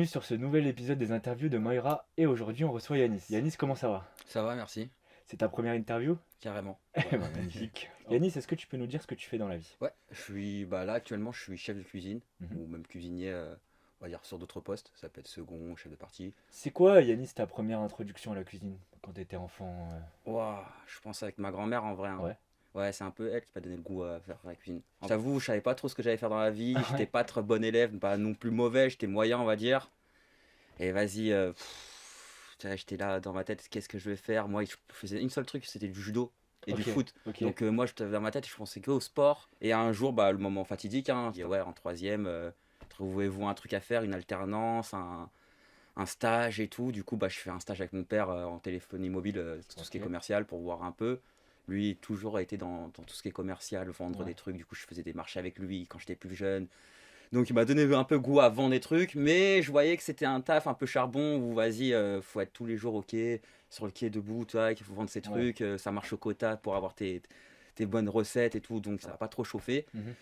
bienvenue sur ce nouvel épisode des interviews de Moira et aujourd'hui on reçoit Yanis. Yanis, comment ça va? Ça va, merci. C'est ta première interview? Carrément. Eh ben, magnifique. Yanis, est-ce que tu peux nous dire ce que tu fais dans la vie? Ouais, là actuellement, je suis chef de cuisine Mhm. ou même cuisinier, on va dire sur d'autres postes. Ça peut être second, chef de partie. C'est quoi, Yanis, ta première introduction à la cuisine quand t'étais enfant? Ouah, je pense avec ma grand-mère en vrai, hein. Ouais. Ouais, c'est un peu elle qui m'a donné le goût à faire la cuisine. Ah. J'avoue, je savais pas trop ce que j'allais faire dans la vie. Ah J'étais ouais. pas très bon élève, pas non plus mauvais. J'étais moyen, on va dire. Et vas-y, j'étais là dans ma tête, qu'est-ce que je vais faire? Moi, je faisais une seule truc, c'était du judo et du Ok, foot. ok. Donc moi, j'étais dans ma tête, je pensais que au sport. Et un jour, bah, le moment fatidique, hein, je dis, ouais, en troisième, trouvez-vous un truc à faire, une alternance, un stage et tout. Du coup, bah, je fais un stage avec mon père en téléphonie mobile, tout ce qui est Ok. commercial, pour voir un peu. Lui, toujours a été dans tout ce qui est commercial, vendre Ouais. des trucs. Du coup, je faisais des marchés avec lui quand j'étais plus jeune. Donc il m'a donné un peu goût à vendre des trucs, mais je voyais que c'était un taf un peu charbon où vas-y, faut être tous les jours au quai, sur le quai debout, tu vois, qu'il faut vendre ses Ouais. trucs, ça marche au quota pour avoir tes bonnes recettes et tout, donc ça n'a pas trop chauffé. Mhm.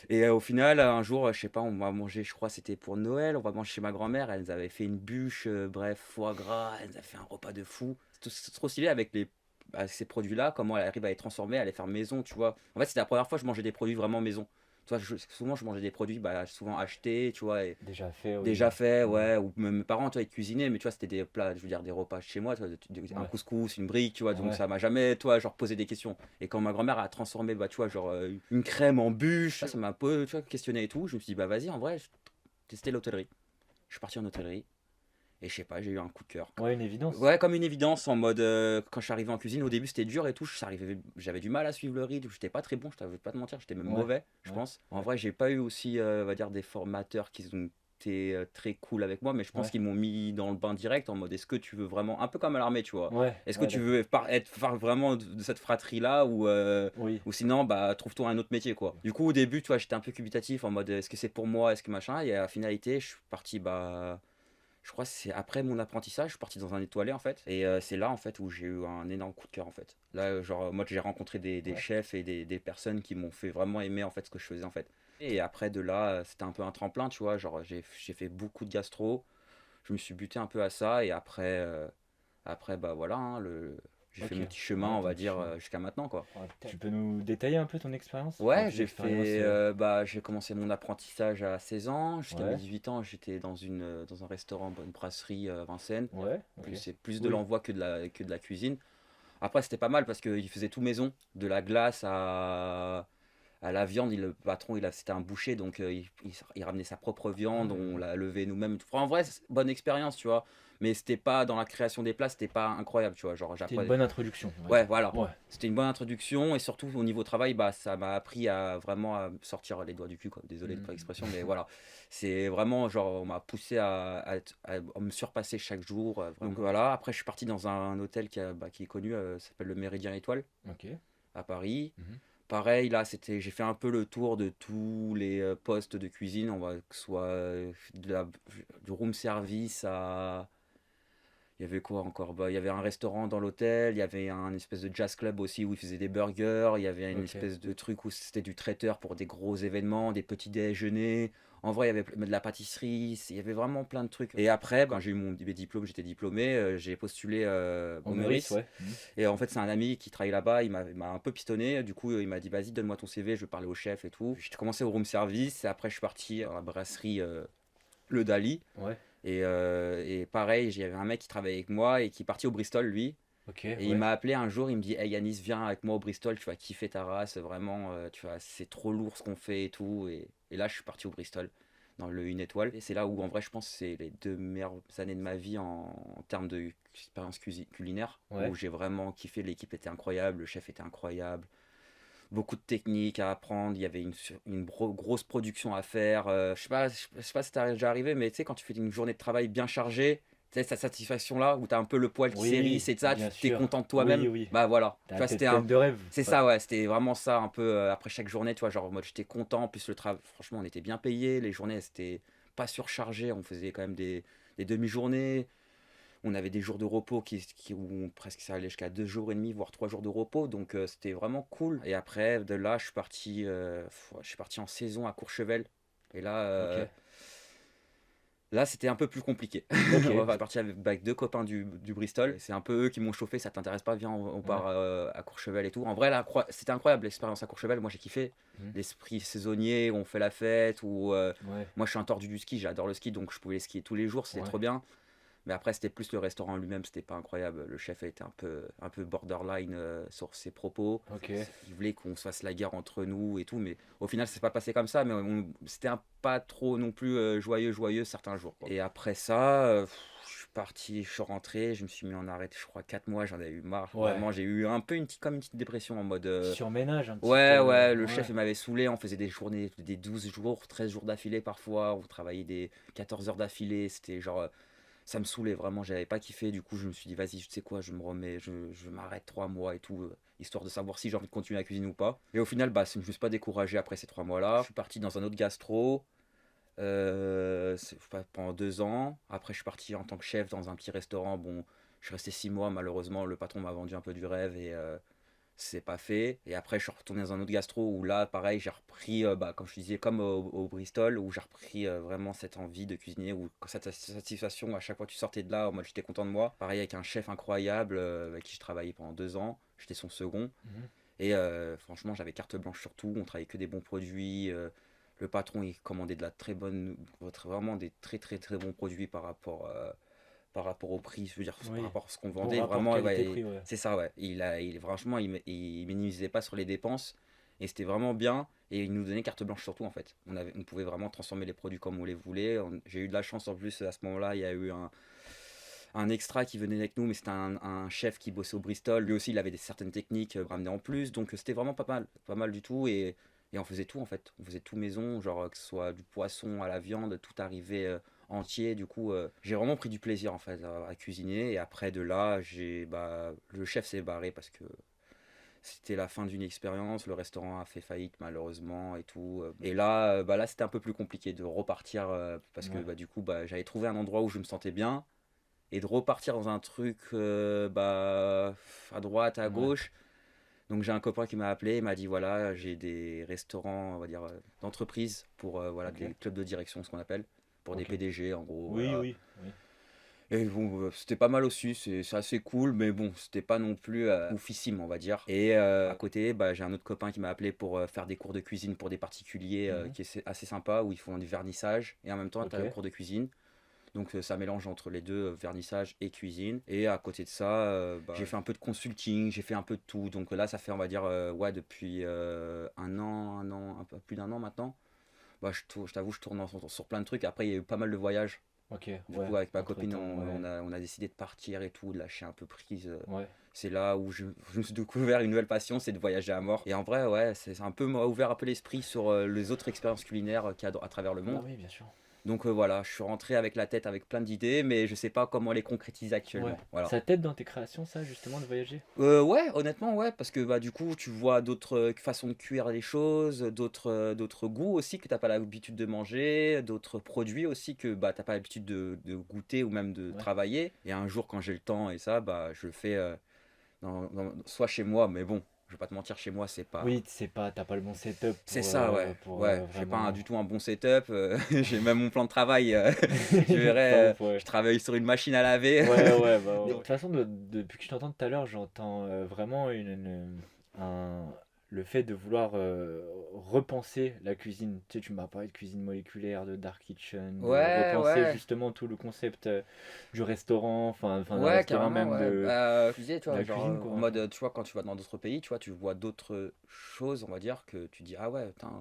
Et au final, un jour, je sais pas, on va manger, je crois c'était pour Noël, on va manger chez ma grand-mère, elle nous avait fait une bûche, bref, foie gras, elle nous a fait un repas de fou. C'est trop stylé avec ces produits-là, comment elle arrive à les transformer, à les faire maison, tu vois. En fait, c'était la première fois que je mangeais des produits vraiment maison. Tu vois, souvent je mangeais des produits bah, souvent achetés, tu vois, et Déjà fait, oui. déjà faits, Mhm. ouais, ou même mes parents, tu vois, ils cuisinaient, mais tu vois, c'était des plats, je veux dire, des repas chez moi, tu vois, un Ouais. couscous, une brique, tu vois, donc Ouais. ça m'a jamais, toi, genre, posé des questions. Et quand ma grand-mère a transformé, bah, tu vois, genre, une crème en bûche, ça m'a un peu, tu vois, questionné et tout, je me suis dit, bah, vas-y, en vrai, je testais l'hôtellerie. Je suis parti en hôtellerie, et je sais pas, j'ai eu un coup de cœur. Ouais, une évidence. Ouais, comme une évidence en mode quand je suis arrivé en cuisine, au début c'était dur et tout, j'avais du mal à suivre le rythme, j'étais pas très bon, je t'avais pas te mentir, j'étais même Ouais. mauvais, je Ouais. pense. En Ouais. vrai, j'ai pas eu aussi, on va dire, des formateurs qui ont été très cool avec moi, mais je pense Ouais. qu'ils m'ont mis dans le bain direct en mode est-ce que tu veux vraiment, un peu comme à l'armée, tu vois, Ouais. est-ce que Ouais, tu d'accord. veux faire vraiment de cette fratrie-là Oui. ou sinon, bah trouve-toi un autre métier, quoi. Du coup, au début, tu vois, j'étais un peu cubitatif en mode est-ce que c'est pour moi, est-ce que machin, et à la finalité, je suis parti, bah. Je crois que c'est après mon apprentissage, je suis parti dans un étoilé en fait. Et c'est là en fait où j'ai eu un énorme coup de cœur en fait. Là, genre, moi j'ai rencontré des Ouais. chefs et des personnes qui m'ont fait vraiment aimer en fait ce que je faisais en fait. Et après de là, c'était un peu un tremplin, tu vois. Genre, j'ai fait beaucoup de gastro. Je me suis buté un peu à ça. Et après bah voilà, hein, j'ai fait Ok. mon petit chemin, Ouais, on ton va petit dire, chemin. jusqu'à maintenant quoi. Ouais. Tu peux nous détailler un peu ton expérience? Enfin, Ouais, tes expériences. bah, j'ai commencé mon apprentissage à 16 ans. Jusqu'à mes Ouais. 18 ans, j'étais dans un restaurant, une brasserie à Vincennes. Ouais. Ok. C'est plus de Oui. l'envoi que de la cuisine. Après, c'était pas mal parce qu'il faisait tout maison, de la glace à la viande. Le patron, c'était un boucher, donc il ramenait sa propre Ah viande, ouais, on ok. la levait nous-mêmes. En vrai, bonne expérience, tu vois. Mais c'était pas dans la création des plats, c'était pas incroyable, tu vois. Genre, C'était une j'apprenais. bonne introduction, on va Ouais, dire. voilà. Ouais. C'était une bonne introduction et surtout au niveau travail, bah, ça m'a appris à vraiment à me sortir les doigts du cul, quoi. Désolé de Mm. l'expression, mais voilà. C'est vraiment genre, on m'a poussé à me surpasser chaque jour. Donc voilà, après je suis parti dans un hôtel qui est connu, ça s'appelle le Méridien Étoile Ok. à Paris. Mhm. Pareil, là, j'ai fait un peu le tour de tous les postes de cuisine, on va que ce soit du room service à il y avait quoi encore? Bah, il y avait un restaurant dans l'hôtel, il y avait un espèce de jazz club aussi où ils faisaient des burgers, il y avait une Ok. espèce de truc où c'était du traiteur pour des gros événements, des petits déjeuners. En vrai, il y avait de la pâtisserie, il y avait vraiment plein de trucs. Et après, quand j'ai eu mes diplômes, j'étais diplômé, j'ai postulé En au Meurice, Meurice. ouais. Mhm. Et en fait, c'est un ami qui travaille là-bas, il m'a un peu pistonné. Du coup, il m'a dit, vas-y, donne-moi ton CV, je vais parler au chef et tout. J'ai commencé au room service, et après, je suis parti à la brasserie Le Dali. Ouais. Et pareil, j'avais un mec qui travaillait avec moi et qui est parti au Bristol, lui. Ok, Et il ouais. m'a appelé un jour, il me dit, hey Yanis, viens avec moi au Bristol, tu vas kiffer ta race, vraiment, tu vois, c'est trop lourd ce qu'on fait et tout. Et là, je suis parti au Bristol, dans le une étoile. Et c'est là où, en vrai, je pense que c'est les 2 meilleures années de ma vie en termes d'expérience culinaire, où Ouais. j'ai vraiment kiffé. L'équipe était incroyable, le chef était incroyable. Beaucoup de techniques à apprendre, il y avait une grosse production à faire. Je sais pas si t'es déjà arrivé, mais tu sais, quand tu fais une journée de travail bien chargée, tu sais, cette satisfaction-là, où t'as un peu le poil qui Oui, s'hérisse et ça, tu bien t'es sûr. content de Oui, toi-même. oui. Bah voilà, tu T'as la vois, tête de rêve. c'est Ouais. ça, ouais, c'était vraiment ça, un peu après chaque journée, tu vois, genre, moi j'étais content, en plus le travail, franchement, on était bien payé, les journées, c'était pas surchargé, on faisait quand même des demi-journées. On avait des jours de repos où presque ça allait jusqu'à 2 jours et demi, voire 3 jours de repos. Donc c'était vraiment cool. Et après, de là, je suis parti en saison à Courchevel. Et là, Ok. Là, c'était un peu plus compliqué. Ok. On va partir avec 2 copains du Bristol. C'est un peu eux qui m'ont chauffé: «Ça t'intéresse pas? Viens, on Ouais. part, à Courchevel et tout». En vrai, là, c'était incroyable l'expérience à Courchevel. Moi, j'ai kiffé. Mhm. L'esprit saisonnier, on fait la fête Ouais. moi, je suis un tordu du ski, j'adore le ski, donc je pouvais skier tous les jours, c'était Ouais. trop bien. Mais après, c'était plus le restaurant lui-même, c'était pas incroyable. Le chef était un peu borderline sur ses propos. Ok. Il voulait qu'on se fasse la guerre entre nous et tout, mais au final, c'est pas passé comme ça. Mais c'était pas trop non plus joyeux certains jours, quoi. Et après ça, je suis parti, je suis rentré, je me suis mis en arrêt, je crois 4 mois, j'en avais eu marre. Ouais. Vraiment, j'ai eu un peu comme une petite dépression en mode. Surménage un petit Ouais, peu. ouais, le Ouais. chef il m'avait saoulé, on faisait des journées, des 12 jours, 13 jours d'affilée parfois, on travaillait des 14 heures d'affilée, c'était genre, ça me saoulait vraiment, j'avais pas kiffé, du coup je me suis dit vas-y, tu sais quoi, je me remets, je m'arrête 3 mois et tout, histoire de savoir si j'ai envie de continuer à cuisiner ou pas. Et au final, bah, je me suis pas découragé après ces 3 mois-là, je suis parti dans un autre gastro, pendant 2 ans, après je suis parti en tant que chef dans un petit restaurant, bon, je suis resté 6 mois, malheureusement, le patron m'a vendu un peu du rêve et c'est pas fait. Et après, je suis retourné dans un autre gastro où là, pareil, j'ai repris, bah, comme je te disais, comme au Bristol, où j'ai repris vraiment cette envie de cuisiner, ou cette satisfaction à chaque fois que tu sortais de là, en mode j'étais content de moi. Pareil avec un chef incroyable avec qui je travaillais pendant 2 ans. J'étais son second. Mhm. Et franchement, j'avais carte blanche sur tout. On travaillait que des bons produits. Le patron, il commandait de la très bonne, vraiment des très très très bons produits par rapport au prix, je veux dire, par Oui. rapport à ce qu'on Bon vendait, rapport vraiment, ouais, qualité-prix, ouais. c'est ça, ouais. Franchement, il minimisait pas sur les dépenses et c'était vraiment bien. Et il nous donnait carte blanche surtout, en fait. On pouvait vraiment transformer les produits comme on les voulait. J'ai eu de la chance en plus à ce moment-là, il y a eu un extra qui venait avec nous, mais c'était un chef qui bossait au Bristol. Lui aussi, il avait certaines techniques ramenées en plus, donc c'était vraiment pas mal du tout. Et on faisait tout en fait. On faisait tout maison, genre que ce soit du poisson à la viande, tout arrivait entier. Du coup, j'ai vraiment pris du plaisir en fait à cuisiner. Et après de là, le chef s'est barré parce que c'était la fin d'une expérience. Le restaurant a fait faillite malheureusement et tout. Et là, là c'était un peu plus compliqué de repartir parce que Ouais. du coup, j'avais trouvé un endroit où je me sentais bien et de repartir dans un truc à droite, à Ouais. gauche. Donc j'ai un copain qui m'a appelé, il m'a dit voilà, j'ai des restaurants, on va dire, d'entreprise pour voilà, Ok. des clubs de direction, ce qu'on appelle, pour des Ok. PDG en gros. Oui, Voilà. oui. Oui. Et bon, c'était pas mal aussi, c'est assez cool, mais bon, c'était pas non plus oufissime, on va dire. Et à côté, j'ai un autre copain qui m'a appelé pour faire des cours de cuisine pour des particuliers, Mhm. qui est assez sympa, où ils font du vernissage, et en même temps, tu as le Ok. cours de cuisine. Donc ça mélange entre les deux, vernissage et cuisine. Et à côté de ça, j'ai fait un peu de consulting, j'ai fait un peu de tout. Donc là, ça fait, on va dire, ouais, depuis un an, un peu plus d'un an maintenant. Je t'avoue, je tourne sur plein de trucs. Après, il y a eu pas mal de voyages. Ok. Du Ouais. coup, avec ma copine, Entre-temps, ouais. on a décidé de partir et tout, de lâcher un peu prise. Ouais. C'est là où je me suis découvert une nouvelle passion, c'est de voyager à mort. Et en vrai, ouais, c'est un peu m'a ouvert un peu l'esprit sur les autres expériences culinaires qu'il y a à travers le Bah monde. oui, bien sûr. Donc voilà, je suis rentré avec la tête avec plein d'idées, mais je sais pas comment les concrétiser Ouais. actuellement. Voilà. Ça t'aide dans tes créations, ça, justement, de voyager? Ouais, honnêtement, ouais, parce que du coup, tu vois d'autres façons de cuire les choses, d'autres goûts aussi que t'as pas l'habitude de manger, d'autres produits aussi que t'as pas l'habitude de goûter ou même de Ouais. travailler. Et un jour, quand j'ai le temps et ça, je le fais soit chez moi, mais bon, je vais pas te mentir, chez moi, c'est pas. Oui, t'as pas le bon setup C'est ça, ouais. pour Ouais, j'ai pas vraiment. du tout un bon setup. J'ai même mon plan de travail. Je Pas verrais, ouf, ouais. je travaille sur une machine à laver. Ouais, ouais, bah, ouais. De toute façon, depuis que je t'entends tout à l'heure, j'entends vraiment le fait de vouloir repenser la cuisine. Tu sais, tu m'as parlé de cuisine moléculaire, de dark kitchen, de Ouais, repenser ouais. justement tout le concept du restaurant, enfin d'un Ouais, restaurant carrément, même ouais. de Tu disais, tu la vois, genre, cuisine, quoi, en mode, enfin. tu vois, quand tu vas dans d'autres pays, tu vois, tu vois d'autres choses, on va dire, que tu dis, ah ouais, putain,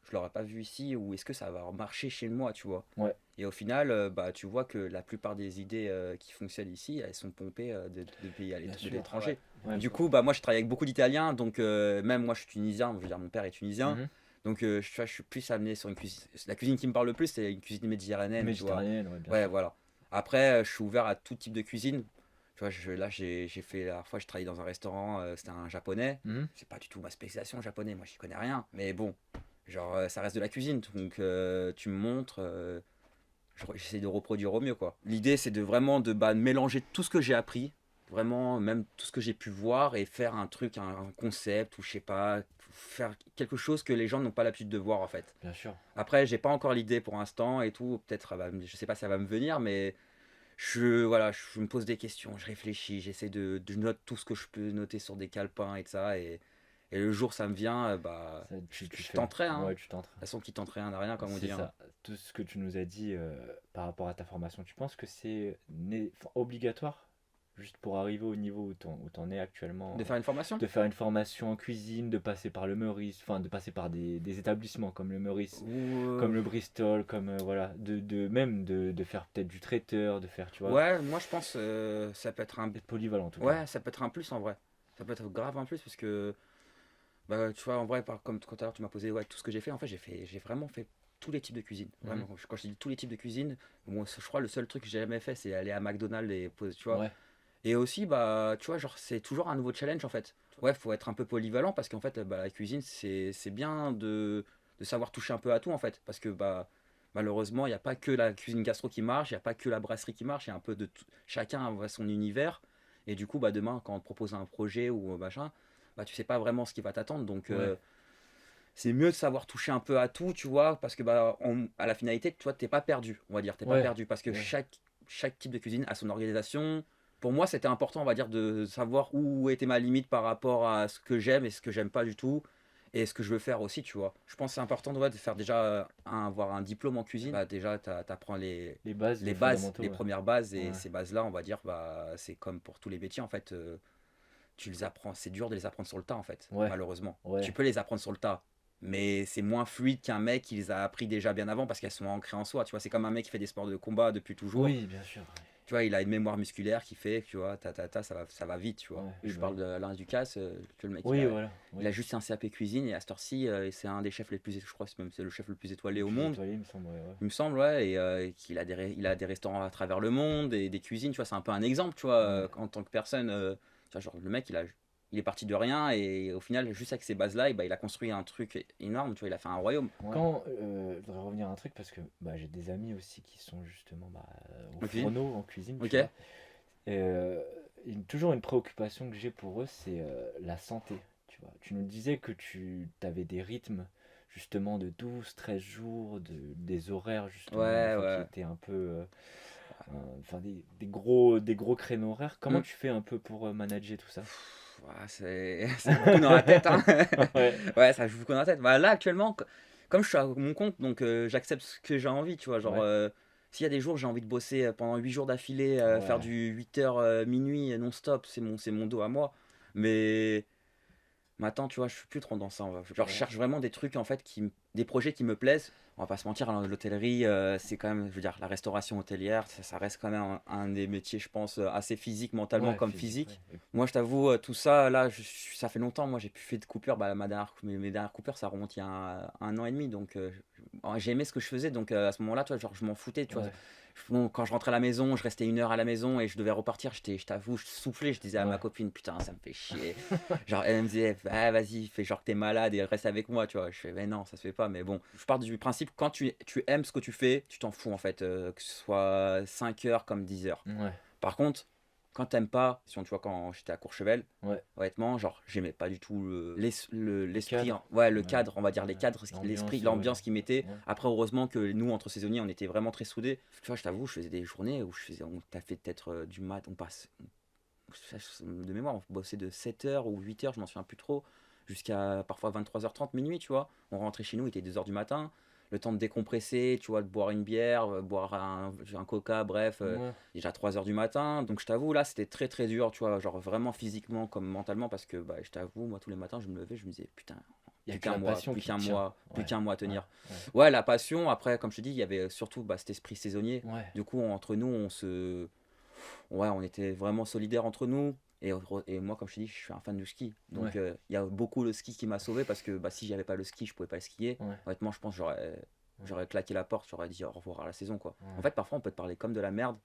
je l'aurais pas vu ici, ou est-ce que ça va marcher chez moi, tu vois. Ouais, Et au final, tu vois que la plupart des idées qui fonctionnent ici, elles sont pompées de pays bien de sûr. l'étranger. Ouais. Du coup, moi, je travaille avec beaucoup d'Italiens, donc même moi, je suis tunisien, je veux dire, mon père est tunisien. Mhm. Donc, tu vois, je suis plus amené sur une cuisine. La cuisine qui me parle le plus, c'est une cuisine méditerranéenne, tu vois. Végétarienne, ouais, bien Ouais, sûr. voilà. Après, je suis ouvert à tout type de cuisine. Tu vois, là, j'ai fait la dernière fois, je travaillais dans un restaurant, c'était un japonais. Mhm. C'est pas du tout ma spécialisation japonais, moi, j'y connais rien. Mais bon, genre, ça reste de la cuisine. Donc, tu me montres, j'essaie de reproduire au mieux, quoi. L'idée, c'est de vraiment de mélanger tout ce que j'ai appris, vraiment, même tout ce que j'ai pu voir et faire un truc, un concept, ou je sais pas, faire quelque chose que les gens n'ont pas l'habitude de voir en fait. Bien sûr. Après, j'ai pas encore l'idée pour l'instant et tout. Peut-être, je sais pas si ça va me venir, mais voilà, je me pose des questions, je réfléchis, j'essaie je note tout ce que je peux noter sur des calepins et de ça. Et le jour ça me vient, Ça, tu je fais. tenterai. Hein. De Ouais, toute tu tenteras. façon, qui tente rien n'a rien, comme on C'est dit. Hein. ça. Tout ce que tu nous as dit par rapport à ta formation, tu penses que c'est obligatoire juste pour arriver au niveau où t'en es actuellement, De faire une formation? de faire une formation en cuisine, de passer par le Meurice, enfin de passer par des établissements comme le Meurice, Ou, comme le Bristol, comme voilà, même de faire peut-être du traiteur, de faire, tu vois, ouais, moi je pense ça peut être un. d'être polyvalent en tout cas. Ouais, ça peut être un plus en vrai. Ça peut être grave un plus parce que, bah, tu vois, en vrai, comme tout à l'heure, tu m'as posé ouais, tout ce que j'ai fait. En fait, j'ai vraiment fait tous les types de cuisine. Mhm. Vraiment, quand je dis tous les types de cuisine, moi, je crois le seul truc que j'ai jamais fait, c'est aller à McDonald's et tu vois. Ouais, Et aussi, bah, tu vois, genre, c'est toujours un nouveau challenge en fait. Ouais, faut être un peu polyvalent parce qu'en fait, bah, la cuisine, c'est bien de savoir toucher un peu à tout en fait. Parce que, bah, malheureusement, il n'y a pas que la cuisine gastro qui marche, il n'y a pas que la brasserie qui marche, il y a un peu de tout. Chacun a son univers. Et du coup, bah, demain, quand on te propose un projet ou machin, bah, tu sais pas vraiment ce qui va t'attendre. Donc, ouais, c'est mieux de savoir toucher un peu à tout, tu vois, parce que, bah, à la finalité, tu vois, t'es pas perdu, on va dire. T'es pas ouais, perdu parce que ouais, chaque type de cuisine a son organisation. Pour moi, c'était important, on va dire, de savoir où était ma limite par rapport à ce que j'aime et ce que j'aime pas du tout. Et ce que je veux faire aussi, tu vois. Je pense que c'est important ouais, de faire déjà avoir un diplôme en cuisine. Bah, déjà, t'apprends les bases, les les bases, fondamentaux, les ouais, premières bases. Et ouais, ces bases-là, on va dire, bah, c'est comme pour tous les métiers, en fait. Tu les apprends, c'est dur de les apprendre sur le tas, en fait, ouais, malheureusement. Tu ouais, peux les apprendre sur le tas. Mais c'est moins fluide qu'un mec qui les a appris déjà bien avant parce qu'elles sont ancrées en soi. Tu vois, c'est comme un mec qui fait des sports de combat depuis toujours. oui, bien sûr, Tu vois, il a une mémoire musculaire qui fait, tu vois, ça va vite, tu vois. ouais, oui, Je bah parle oui, de Alain Ducasse, que le mec, oui, voilà, il a oui, juste un CAP cuisine et à cette heure-ci, c'est un des chefs les plus, je crois, c'est le chef le plus étoilé le au plus monde, étoilé, il me semble, ouais, ouais, il me semble, ouais, et qu'il a il a des restaurants à travers le monde et des cuisines, tu vois, c'est un peu un exemple, tu vois, ouais, en tant que personne, tu vois, genre, le mec, il est parti de rien et au final, juste avec ces bases-là, bah, il a construit un truc énorme, tu vois, il a fait un royaume. ouais. Quand, je voudrais revenir à un truc parce que bah, j'ai des amis aussi qui sont justement au En cuisine? fourneau, en cuisine, tu Ok. vois. Et toujours une préoccupation que j'ai pour eux, c'est la santé, tu vois. Tu nous disais que tu avais des rythmes justement de 12, 13 jours, des horaires justement, des Ouais, fois qui ouais. étaient un peu, enfin des gros créneaux horaires. Comment Hmm. tu fais un peu pour manager tout ça? Ouais, ça joue beaucoup dans la tête, hein. Ouais, Ouais, ça joue beaucoup dans la tête. Bah, là, actuellement, comme je suis à mon compte, donc j'accepte ce que j'ai envie, tu vois. Genre, ouais, s'il y a des jours, j'ai envie de bosser pendant 8 jours d'affilée, faire ouais, du 8h minuit non-stop, c'est mon dos à moi. Mais maintenant, tu vois, je suis plus trop dans ça. Genre, je ouais, cherche vraiment des trucs, en fait, des projets qui me plaisent. On va pas se mentir, hein, l'hôtellerie, c'est quand même, je veux dire, la restauration hôtelière, ça reste quand même un des métiers, je pense, assez physique, mentalement ouais, comme physique, ouais. physique. Moi, je t'avoue, tout ça, là, ça fait longtemps. Moi, j'ai plus fait de coupure. Bah, mes dernières coupures, ça remonte il y a un an et demi. Donc, j'ai aimé ce que je faisais. Donc, à ce moment-là, tu vois, genre, je m'en foutais. Tu vois, Ouais, bon, quand je rentrais à la maison, je restais 1 heure à la maison et je devais repartir. Je t'avoue, je soufflais. Je disais à ma ouais, copine, putain, ça me fait chier. Genre, elle me disait, ah, vas-y, fais genre que t'es malade et reste avec moi. Tu vois, je fais, mais non, ça se fait pas. Mais bon, je pars du principe, quand tu aimes ce que tu fais, tu t'en fous en fait, que ce soit 5 heures comme 10 heures. ouais, Par contre, quand t'aimes pas, si on tu vois quand j'étais à Courchevel, ouais. honnêtement, genre j'aimais pas du tout Le l'esprit, cadre, ouais, le ouais, cadre, on va dire les ouais. cadres, l'esprit, L'ambiance, l'ambiance qu'ils mettaient. ouais, Après, heureusement que nous, entre saisonniers, on était vraiment très soudés. Tu vois, je t'avoue, je faisais des journées où on t'a fait peut-être du mat, on passe, de mémoire, on bossait de 7h ou 8h, je m'en souviens plus trop, jusqu'à parfois 23h30, minuit, tu vois. On rentrait chez nous, il était 2h du matin. Le temps de décompresser, tu vois, de boire une bière, boire un coca, bref, ouais. déjà 3h du matin. Donc je t'avoue, là, c'était très très dur, tu vois, genre vraiment physiquement comme mentalement, parce que bah, je t'avoue, moi, tous les matins, je me levais, je me disais, putain, Il y a que la passion plus qui qu'un te tient. mois, plus Ouais, qu'un mois à ouais, tenir. ouais, Ouais, la passion, après, comme je te dis, il y avait surtout bah, cet esprit saisonnier. ouais, Du coup, entre nous, ouais, on était vraiment solidaires entre nous. Et moi, comme je te dis, je suis un fan du ski. Donc, ouais, il y a beaucoup le ski qui m'a sauvé parce que bah, si j'avais pas le ski, je pouvais pas skier. ouais, Honnêtement, je pense que ouais, j'aurais claqué la porte, j'aurais dit au revoir à la saison, quoi. En ouais. fait, parfois, on peut te parler comme de la merde.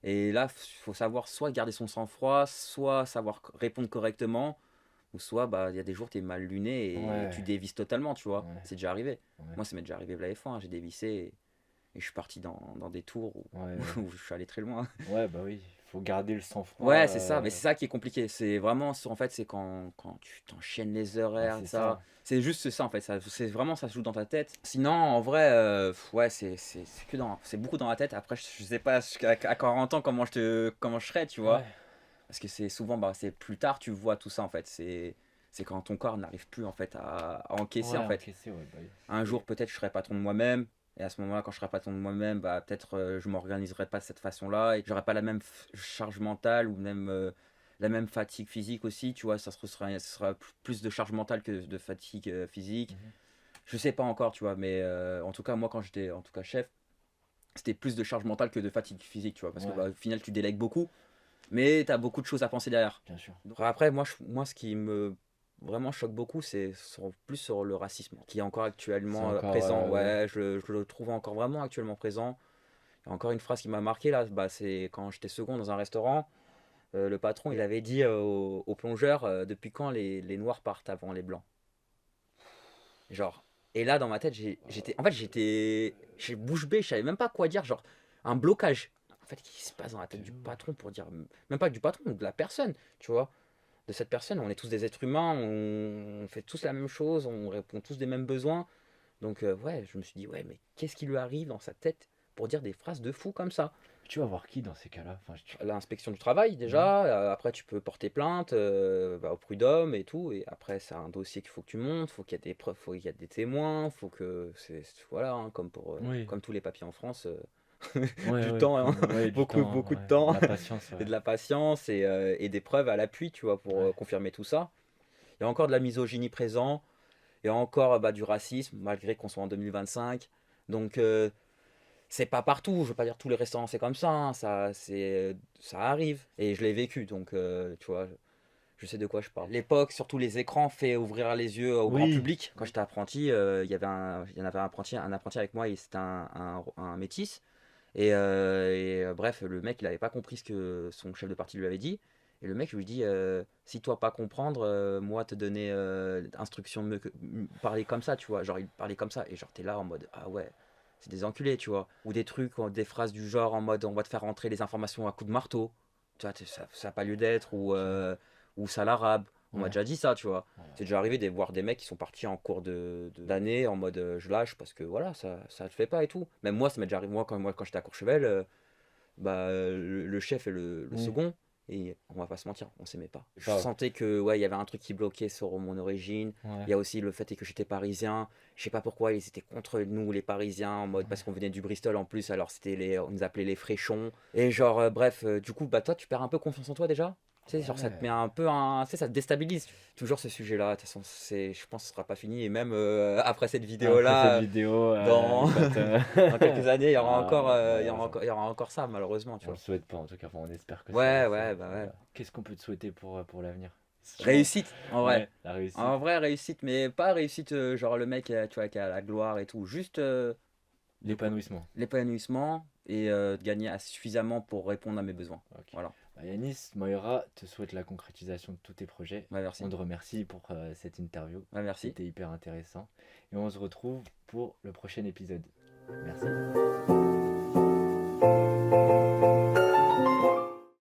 Et là, il faut savoir soit garder son sang-froid, soit savoir répondre correctement, ou soit bah, il y a des jours, tu es mal luné et tu Ouais, dévisses totalement, tu vois. ouais, C'est déjà arrivé. ouais, Moi, ça m'est déjà arrivé la F1, j'ai dévissé et je suis parti dans des tours où, ouais, ouais. où je suis allé très loin. Ouais, bah oui. faut garder le sang-froid. Ouais, c'est ça, mais c'est ça qui est compliqué. C'est vraiment, en fait, c'est quand tu t'enchaînes les horaires, c'est ça. ça. C'est juste ça, en fait. C'est vraiment, ça se joue dans ta tête. Sinon, en vrai, ouais, c'est beaucoup dans la tête. Après, je sais pas à 40 ans comment je serais, tu vois. Ouais, Parce que c'est souvent, bah, c'est plus tard, tu vois tout ça, en fait. C'est quand ton corps n'arrive plus, en fait, à encaisser, ouais, en fait. encaissé, ouais, bah oui. Un jour, peut-être, je serai patron de moi-même. Et à ce moment-là, quand je serai patron de moi-même, bah, peut-être je m'organiserai pas de cette façon-là et j'aurai pas la même charge mentale ou même la même fatigue physique aussi. Tu vois, ça sera plus de charge mentale que de fatigue physique. Mhm. Je sais pas encore, tu vois, mais en tout cas, moi, quand j'étais en tout cas chef, c'était plus de charge mentale que de fatigue physique, tu vois, parce que Ouais, bah, au final, tu délègues beaucoup, mais tu as beaucoup de choses à penser derrière. bien sûr. Donc, après, moi, ce qui me vraiment choque beaucoup, c'est plus sur le racisme, qui est encore C'est actuellement encore. présent. Ouais, je le trouve encore vraiment actuellement présent. Il y a encore une phrase qui m'a marqué là, bah, c'est quand j'étais second dans un restaurant. Le patron, il avait dit au plongeur depuis quand les noirs partent avant les blancs. Genre. Et là, dans ma tête, j'ai bouche bée, je savais même pas quoi dire. Genre, un blocage. En fait, qu'est-ce qui se passe dans la tête du patron pour dire. Même pas du patron, de la personne, tu vois. De cette personne, on est tous des êtres humains, on fait tous la même chose, on répond tous des mêmes besoins. Donc, ouais, je me suis dit, ouais, mais qu'est-ce qui lui arrive dans sa tête pour dire des phrases de fou comme ça? Tu vas voir qui dans ces cas-là? Enfin, L'inspection du travail Mhm. déjà, après tu peux porter plainte bah, au prud'homme et tout, et après c'est un dossier qu'il faut que tu montes, faut qu'il y ait des preuves, faut qu'il y ait des témoins, faut que voilà, hein, Oui. comme tous les papiers en France, Ouais, du ouais, temps, hein, ouais, du temps, beaucoup de ouais. temps La patience, et ouais. de la patience et des preuves à l'appui, tu vois, pour Ouais. confirmer tout ça. Il y a encore de la misogynie présent, il y a encore bah, du racisme malgré qu'on soit en 2025, donc c'est pas partout, je veux pas dire tous les restaurants c'est comme ça, hein, ça arrive et je l'ai vécu donc tu vois, je sais de quoi je parle. L'époque, surtout les écrans, fait ouvrir les yeux au grand Oui. public. Quand j'étais apprenti, il y en avait un apprenti avec moi et c'était un métis. Bref, le mec il avait pas compris ce que son chef de parti lui avait dit. Et le mec lui dit si toi pas comprendre, moi te donner instruction de parler comme ça, tu vois. Genre il parlait comme ça et genre t'es là en mode ah ouais, c'est des enculés, tu vois. Ou des trucs, ou des phrases du genre en mode on va te faire rentrer les informations à coups de marteau. Tu vois, ça a pas lieu d'être. Ou ça l'arabe. On m'a Ouais. déjà dit ça, tu vois. Voilà. C'est déjà arrivé de voir des mecs qui sont partis en cours d'année en mode je lâche parce que voilà, ça le fait pas et tout. Même moi, ça m'est déjà arrivé, moi quand j'étais à Courchevel, bah, le chef et le Oui. second, et on va pas se mentir, on s'aimait pas. Je Pas. sentais que ouais, il y avait un truc qui bloquait sur mon origine. Ouais. Il y a aussi le fait que j'étais parisien. Je sais pas pourquoi ils étaient contre nous les Parisiens en mode parce qu'on venait du Bristol en plus. Alors on nous appelait les Fréchons. Et genre bref, du coup bah toi tu perds un peu confiance en toi déjà. Tu sais, genre ça te met Ouais. un peu tu sais, ça te déstabilise. Toujours ce sujet-là. De toute façon je pense que ce sera pas fini. Et même après cette vidéo Après cette là, vidéo, dans quand dans quelques années, il y aura encore, malheureusement, il y aura encore ça, malheureusement, tu on le vois. souhaite pas en tout cas. Enfin, on espère que Ouais, ça ouais, bah ouais. voilà. Qu'est-ce qu'on peut te souhaiter pour l'avenir? Réussite, en vrai. Ouais, la réussite. En vrai, réussite, mais pas réussite, genre le mec, tu vois, qui a la gloire et tout. Juste de quoi L'épanouissement. l'épanouissement et de gagner suffisamment pour répondre à mes besoins. Ok. Voilà. Bah, Yanis, Moira te souhaite la concrétisation de tous tes projets. Ouais, On merci. te remercie pour cette interview. Ouais, merci. C'était hyper intéressant. Et on se retrouve pour le prochain épisode. Merci.